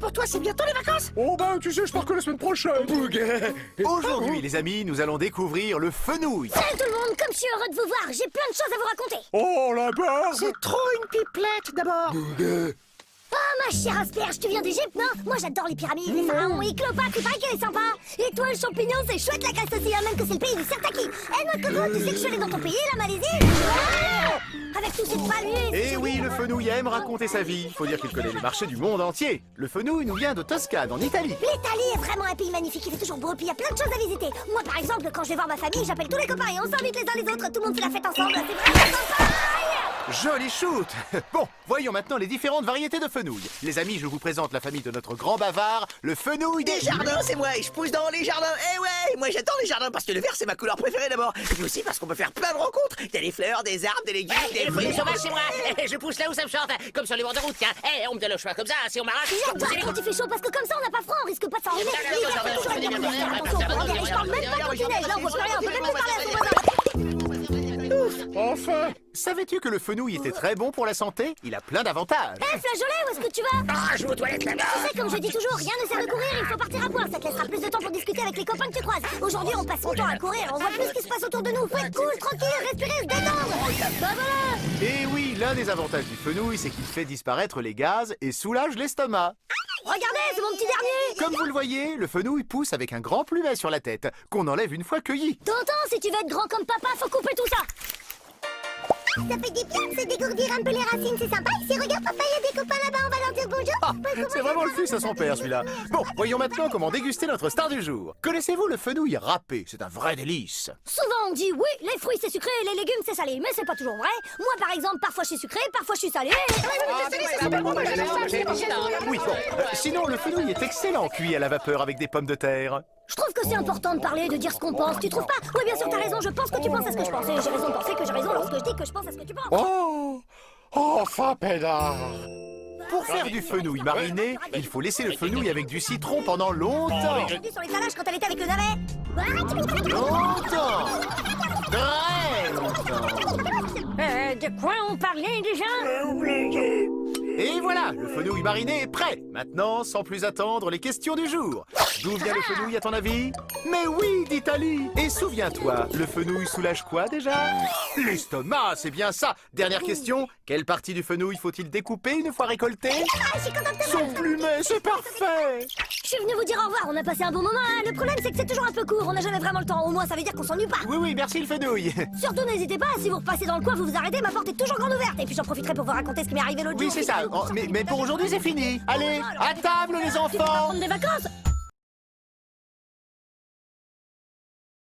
pour toi, c'est bientôt les vacances? Oh bah, tu sais, je pars que la semaine prochaine. Aujourd'hui, les amis, nous allons découvrir le fenouil. Salut tout le monde, comme je suis heureux de vous voir, j'ai plein de choses à vous raconter. Oh, la barre. C'est trop une pipelette, d'abord. Oh ma chère asperge, tu viens d'Égypte, non? Moi j'adore les pyramides, les pharaons et Cléopâtre, il paraît qu'elle est sympa. Et toi le champignon, c'est chouette la Grèce aussi, hein, même que c'est le pays du Sirtaki. Eh notre coco, tu sais que je suis allée dans ton pays, la Malaisie? Ah, avec tous ces palmiers. Et oui, le fenouil aime raconter sa vie. Faut dire qu'il connaît les marchés du monde entier. Le fenouil nous vient de Toscane, en Italie. L'Italie est vraiment un pays magnifique, il est toujours beau, puis il y a plein de choses à visiter. Moi par exemple, quand je vais voir ma famille, j'appelle tous les copains et on s'invite les uns les autres, tout le monde fait la fête ensemble, c'est vraiment sympa. Joli shoot. Bon, voyons maintenant les différentes variétés de fenouil. Les amis, je vous présente la famille de notre grand bavard, le fenouil Des jardins, c'est moi, et je pousse dans les jardins. Eh ouais, moi j'adore les jardins parce que le vert c'est ma couleur préférée d'abord. Et puis aussi parce qu'on peut faire plein de rencontres. Il y a des fleurs, des arbres, des légumes, des fruits. Les sauvages, c'est moi. Je pousse là où ça me chante, comme sur les bords de route, tiens. Eh, on me donne le choix comme ça, si on m'arrache. J'adore quand il fait chaud parce que comme ça on n'a pas froid, on risque pas de s'enrhumer. Je parle même pas quand il neige, là on voit plus rien, on peut même plus parler à son voisin. Ouf, enfin. Savais-tu que le fenouil était très bon pour la santé? Il a plein d'avantages. Hé flageolet, où est-ce que tu vas? Ah, je vais aux toilettes là-bas. Tu sais, comme je dis toujours, rien ne sert de courir, il faut partir à boire, ça te laissera plus de temps pour discuter avec les copains que tu croises. Aujourd'hui on passe son temps à courir, on voit plus ce qui se passe autour de nous, faut être cool, tranquille, respirer, se détendre. Bah voilà. Et oui, l'un des avantages du fenouil, c'est qu'il fait disparaître les gaz et soulage l'estomac. Regardez, c'est mon petit dernier. Comme vous le voyez, le fenouil pousse avec un grand plumet sur la tête, qu'on enlève une fois cueilli. Tonton, si tu veux être grand comme papa, faut couper tout ça. Ça fait du bien de se dégourdir un peu les racines, c'est sympa. Ici, regarde papa, il y a des copains là-bas, on va leur dire bonjour. Ah, c'est vraiment le fils à son père, celui-là. Bon, voyons maintenant comment déguster notre star du jour. Connaissez-vous le fenouil râpé? C'est un vrai délice. Souvent on dit oui, les fruits c'est sucré et les légumes c'est salé, mais c'est pas toujours vrai. Moi par exemple, parfois je suis sucré, parfois je suis salé. Oui, bon. Sinon, le fenouil est excellent cuit à la vapeur avec des pommes de terre. Je trouve que c'est important de parler, de dire ce qu'on pense, tu trouves pas? Oui bien sûr t'as raison, je pense que tu penses à ce que je pense et j'ai raison de penser que j'ai raison lorsque je dis que je pense à ce que tu penses. Oh, enfin, pédard. Pour faire du fenouil mariné, il faut laisser le fenouil avec du citron pendant longtemps. J'ai vu sur les salages quand elle était avec le navet. Longtemps. Très longtemps. De quoi on parlait déjà? Et voilà, le fenouil mariné est prêt. Maintenant, sans plus attendre, les questions du jour. D'où vient le fenouil à ton avis? Mais oui, d'Italie. Et souviens-toi, le fenouil soulage quoi déjà? L'estomac, c'est bien ça. Dernière question, quelle partie du fenouil faut-il découper une fois récolté? Ah, je suis contente de Son plumet, c'est parfait. Je suis venue vous dire au revoir, on a passé un bon moment, hein. Le problème c'est que c'est toujours un peu court, on n'a jamais vraiment le temps. Au moins ça veut dire qu'on s'ennuie pas. Oui, oui, merci le fenouil. Surtout n'hésitez pas, si vous repassez dans le coin, vous vous arrêtez, ma porte est toujours grande ouverte. Et puis j'en profiterai pour vous raconter ce qui m'est arrivé l'autre Oui, jour. c'est ça. Oh, mais pour aujourd'hui, c'est fini. Allez, à table les enfants. Prendre des vacances.